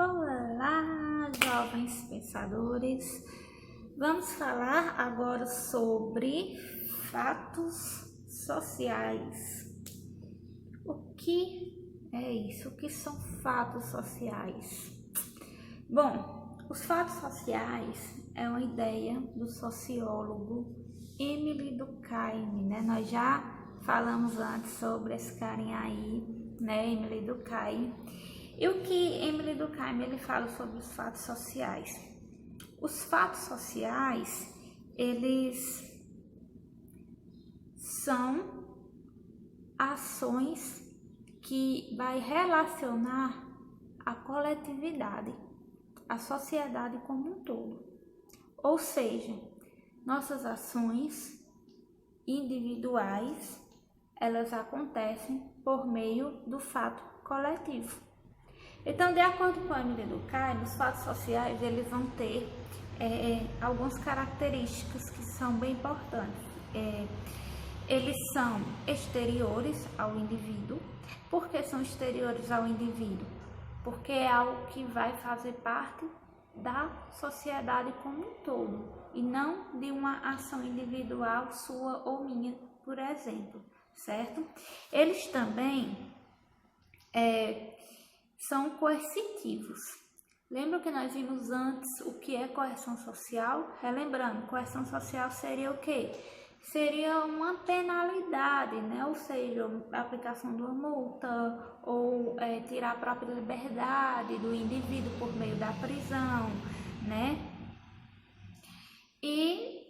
Olá, jovens pensadores! Vamos falar agora sobre fatos sociais. O que é isso? O que são fatos sociais? Bom, os fatos sociais é uma ideia do sociólogo Émile Durkheim, né? Nós já falamos antes sobre esse carinha aí, né? Émile Durkheim. E o que Émile Durkheim ele fala sobre os fatos sociais? Os fatos sociais, eles são ações que vai relacionar a coletividade, a sociedade como um todo. Ou seja, nossas ações individuais, elas acontecem por meio do fato coletivo. Então, de acordo com a Émile Durkheim, os fatos sociais eles vão ter algumas características que são bem importantes. Eles são exteriores ao indivíduo. Por que são exteriores ao indivíduo? Porque é algo que vai fazer parte da sociedade como um todo e não de uma ação individual sua ou minha, por exemplo, certo? Eles também são coercitivos. Lembra que nós vimos antes o que é coerção social? Relembrando, coerção social seria o quê? Seria uma penalidade, né? Ou seja, a aplicação de uma multa ou tirar a própria liberdade do indivíduo por meio da prisão, né? E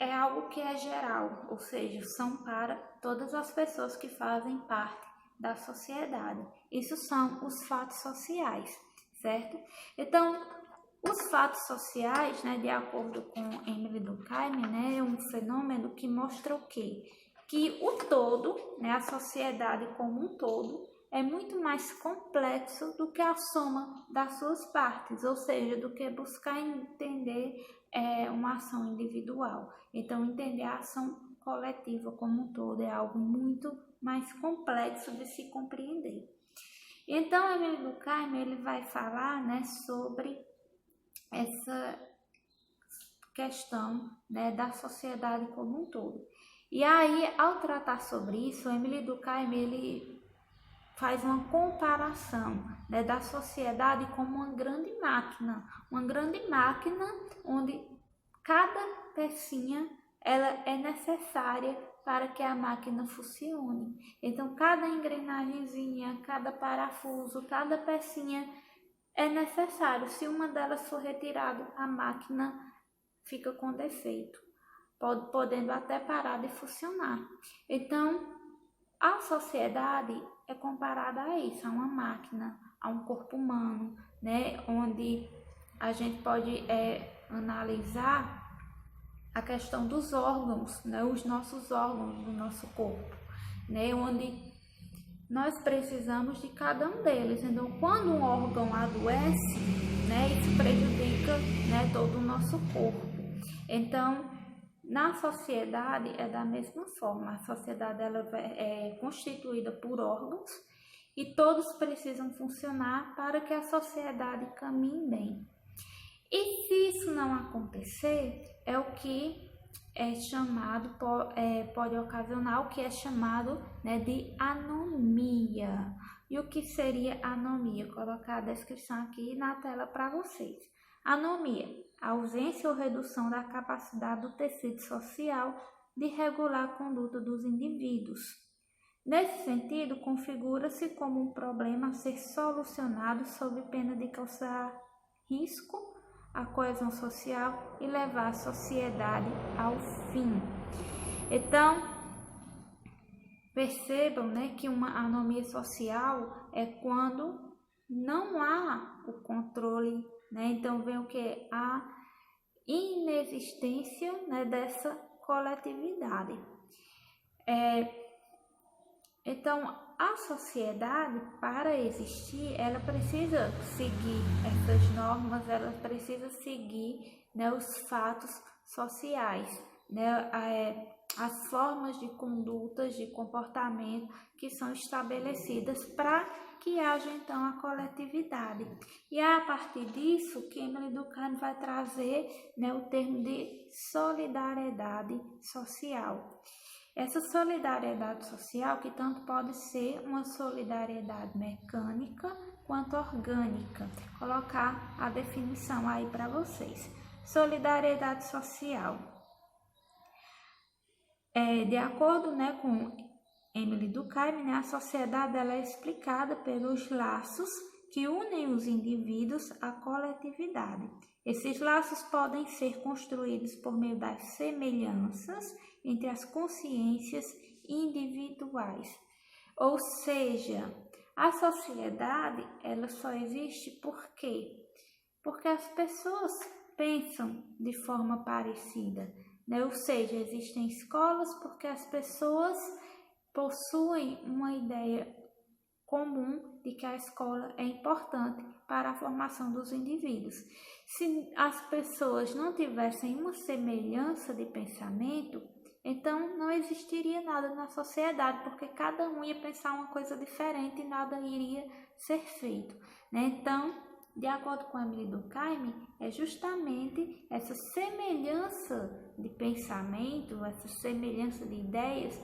é algo que é geral, ou seja, são para todas as pessoas que fazem parte da sociedade. Isso são os fatos sociais, certo? Então, os fatos sociais, né, de acordo com Émile Durkheim, né, é um fenômeno que mostra o quê? Que o todo, né, a sociedade como um todo, é muito mais complexo do que a soma das suas partes, ou seja, do que buscar entender uma ação individual. Então, entender a ação coletiva como um todo é algo muito mais complexo de se compreender. Então, Émile Durkheim ele vai falar, né, sobre essa questão, né, da sociedade como um todo. E aí, ao tratar sobre isso, Émile Durkheim ele faz uma comparação, né, da sociedade como uma grande máquina onde cada pecinha ela é necessária para que a máquina funcione. Então, cada engrenagemzinha, cada parafuso, cada pecinha é necessário. Se uma delas for retirada, a máquina fica com defeito, podendo até parar de funcionar. Então, a sociedade é comparada a isso, a uma máquina, a um corpo humano, né? Onde a gente pode analisar a questão dos órgãos, né? Os nossos órgãos do nosso corpo, né? Onde nós precisamos de cada um deles. Então, quando um órgão adoece, né, isso prejudica, né, todo o nosso corpo. Então, na sociedade é da mesma forma. A sociedade ela é constituída por órgãos e todos precisam funcionar para que a sociedade caminhe bem. E se isso não acontecer, é o que é chamado, pode ocasionar o que é chamado, né, de anomia. E o que seria anomia? Vou colocar a descrição aqui na tela para vocês. Anomia, ausência ou redução da capacidade do tecido social de regular a conduta dos indivíduos. Nesse sentido, configura-se como um problema a ser solucionado sob pena de causar risco à coesão social e levar a sociedade ao fim. Então, percebam, né, que uma anomia social é quando não há o controle, né? Então, vem o que? A inexistência, né, dessa coletividade. Então, a sociedade, para existir, ela precisa seguir essas normas, ela precisa seguir, né, os fatos sociais, né, as formas de condutas, de comportamento que são estabelecidas para que haja então a coletividade. E é a partir disso que Emily Durkheim vai trazer, né, o termo de solidariedade social. Essa solidariedade social que tanto pode ser uma solidariedade mecânica quanto orgânica. Vou colocar a definição aí para vocês. Solidariedade social. De acordo, né, com Emily Durkheim, né, a sociedade ela é explicada pelos laços que unem os indivíduos à coletividade. Esses laços podem ser construídos por meio das semelhanças entre as consciências individuais. Ou seja, a sociedade ela só existe por quê? Porque as pessoas pensam de forma parecida, né? Ou seja, existem escolas porque as pessoas possuem uma ideia comum de que a escola é importante para a formação dos indivíduos. Se as pessoas não tivessem uma semelhança de pensamento, então não existiria nada na sociedade, porque cada um ia pensar uma coisa diferente e nada iria ser feito, né? Então, de acordo com Emily Durkheim, é justamente essa semelhança de pensamento, essa semelhança de ideias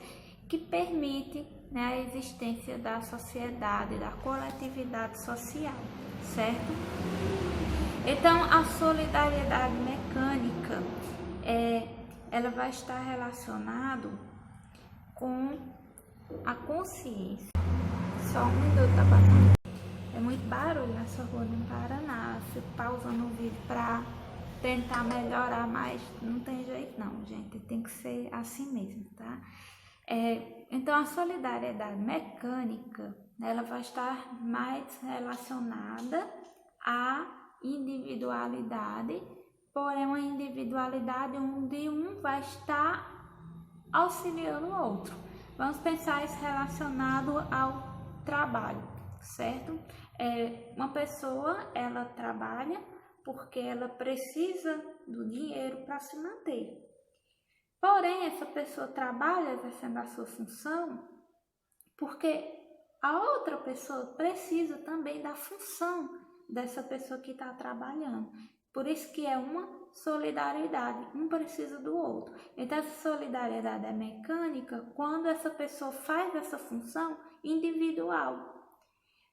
que permite, né, a existência da sociedade, da coletividade social, certo? Então, a solidariedade mecânica ela vai estar relacionado com a consciência. Só um minuto, tá bom? É muito barulho nessa rua no Paraná. Fico pausando o vídeo para tentar melhorar, mas não tem jeito não, gente. Tem que ser assim mesmo, tá? Então, a solidariedade mecânica, ela vai estar mais relacionada à individualidade, porém uma individualidade onde um vai estar auxiliando o outro. Vamos pensar isso relacionado ao trabalho, certo? Uma pessoa, ela trabalha porque ela precisa do dinheiro para se manter. Porém, essa pessoa trabalha exercendo a sua função porque a outra pessoa precisa também da função dessa pessoa que está trabalhando. Por isso que é uma solidariedade, um precisa do outro. Então, essa solidariedade é mecânica quando essa pessoa faz essa função individual.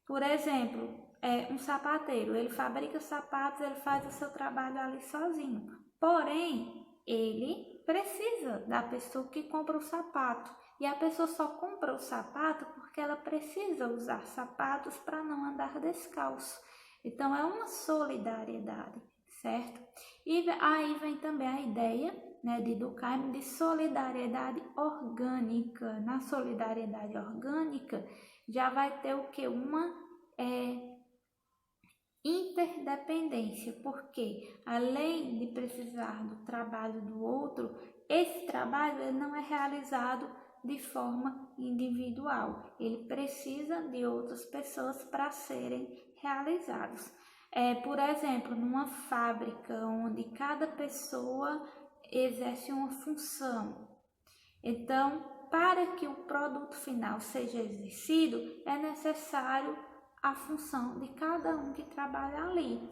Por exemplo, um sapateiro, ele fabrica sapatos, ele faz o seu trabalho ali sozinho. Porém, ele precisa da pessoa que compra o sapato. E a pessoa só compra o sapato porque ela precisa usar sapatos para não andar descalço. Então, é uma solidariedade, certo? E aí vem também a ideia, né, de Durkheim de solidariedade orgânica. Na solidariedade orgânica, já vai ter o que? Uma interdependência, porque além de precisar do trabalho do outro, esse trabalho ele não é realizado de forma individual, ele precisa de outras pessoas para serem realizados. Por exemplo, numa fábrica onde cada pessoa exerce uma função, então, para que o produto final seja exercido, é necessário a função de cada um que trabalha ali.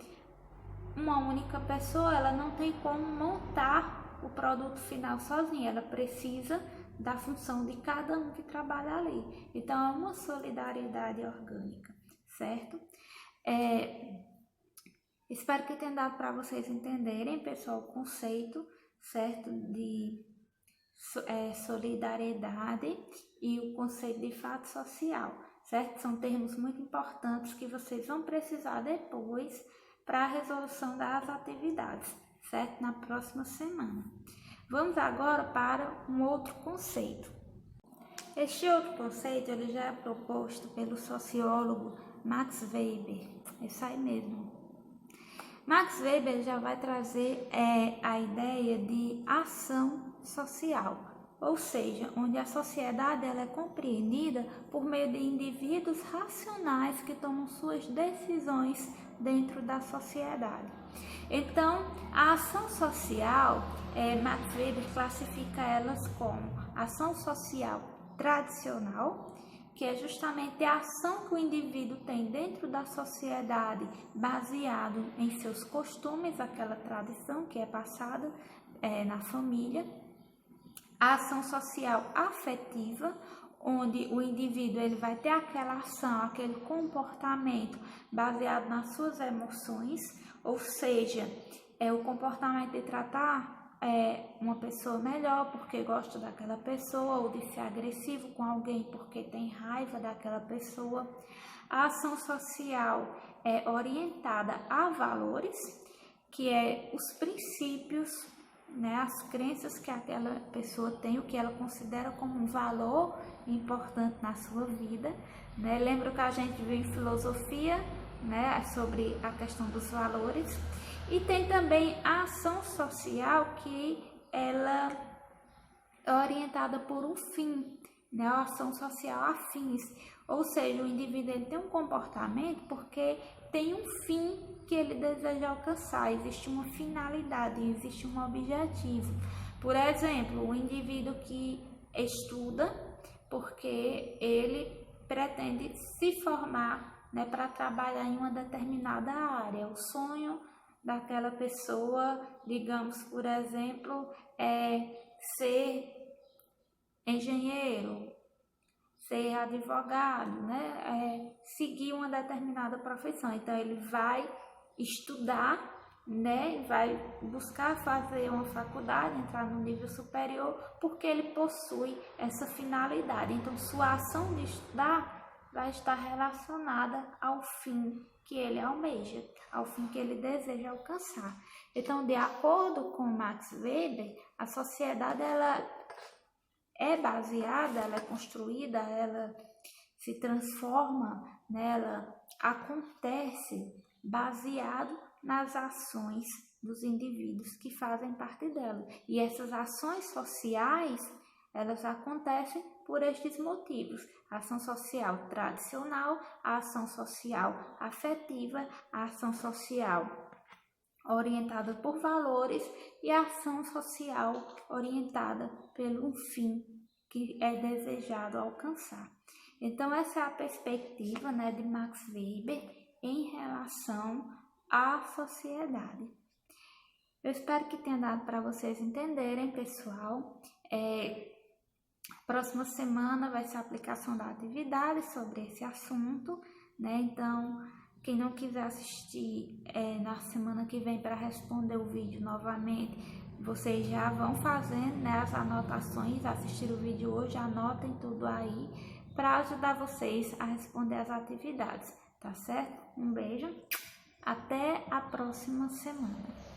Uma única pessoa, ela não tem como montar o produto final sozinha, ela precisa da função de cada um que trabalha ali. Então, é uma solidariedade orgânica, certo? Espero que tenha dado para vocês entenderem, pessoal, o conceito, certo, de solidariedade e o conceito de fato social, certo? São termos muito importantes que vocês vão precisar depois para a resolução das atividades, certo? Na próxima semana. Vamos agora para um outro conceito. Este outro conceito ele já é proposto pelo sociólogo Max Weber, isso aí mesmo. Max Weber já vai trazer a ideia de ação social. ou seja, onde a sociedade ela é compreendida por meio de indivíduos racionais que tomam suas decisões dentro da sociedade. Então, a ação social, Max Weber classifica elas como ação social tradicional, que é justamente a ação que o indivíduo tem dentro da sociedade baseado em seus costumes, aquela tradição que é passada na família. A ação social afetiva, onde o indivíduo ele vai ter aquela ação, aquele comportamento baseado nas suas emoções, ou seja, é o comportamento de tratar uma pessoa melhor porque gosta daquela pessoa, ou de ser agressivo com alguém porque tem raiva daquela pessoa. A ação social é orientada a valores, que é os princípios, né, as crenças que aquela pessoa tem, o que ela considera como um valor importante na sua vida, né? Lembra que a gente viu em filosofia, né, sobre a questão dos valores. E tem também a ação social, que ela é orientada por um fim, né, a ação social a fins, ou seja, o indivíduo ele tem um comportamento porque tem um fim que ele deseja alcançar, existe uma finalidade, existe um objetivo. Por exemplo, o indivíduo que estuda porque ele pretende se formar, né, para trabalhar em uma determinada área. O sonho daquela pessoa, digamos, por exemplo, é ser engenheiro, ser advogado, né? Seguir uma determinada profissão. Então, ele vai estudar, né? Vai buscar fazer uma faculdade, entrar no nível superior, porque ele possui essa finalidade. Então, sua ação de estudar vai estar relacionada ao fim que ele almeja, ao fim que ele deseja alcançar. Então, de acordo com Max Weber, a sociedade ela é baseada, ela é construída, ela se transforma, né? Ela acontece baseado nas ações dos indivíduos que fazem parte dela. E essas ações sociais, elas acontecem por estes motivos: a ação social tradicional, a ação social afetiva, a ação social orientada por valores e a ação social orientada pelo fim que é desejado alcançar. Então, essa é a perspectiva, né, de Max Weber em relação à sociedade. Eu espero que tenha dado para vocês entenderem, pessoal. Próxima semana vai ser a aplicação da atividade sobre esse assunto, né? Então, quem não quiser assistir na semana que vem para responder o vídeo novamente, vocês já vão fazendo, né, as anotações, assistir o vídeo hoje, anotem tudo aí para ajudar vocês a responder as atividades, tá certo? Um beijo, até a próxima semana.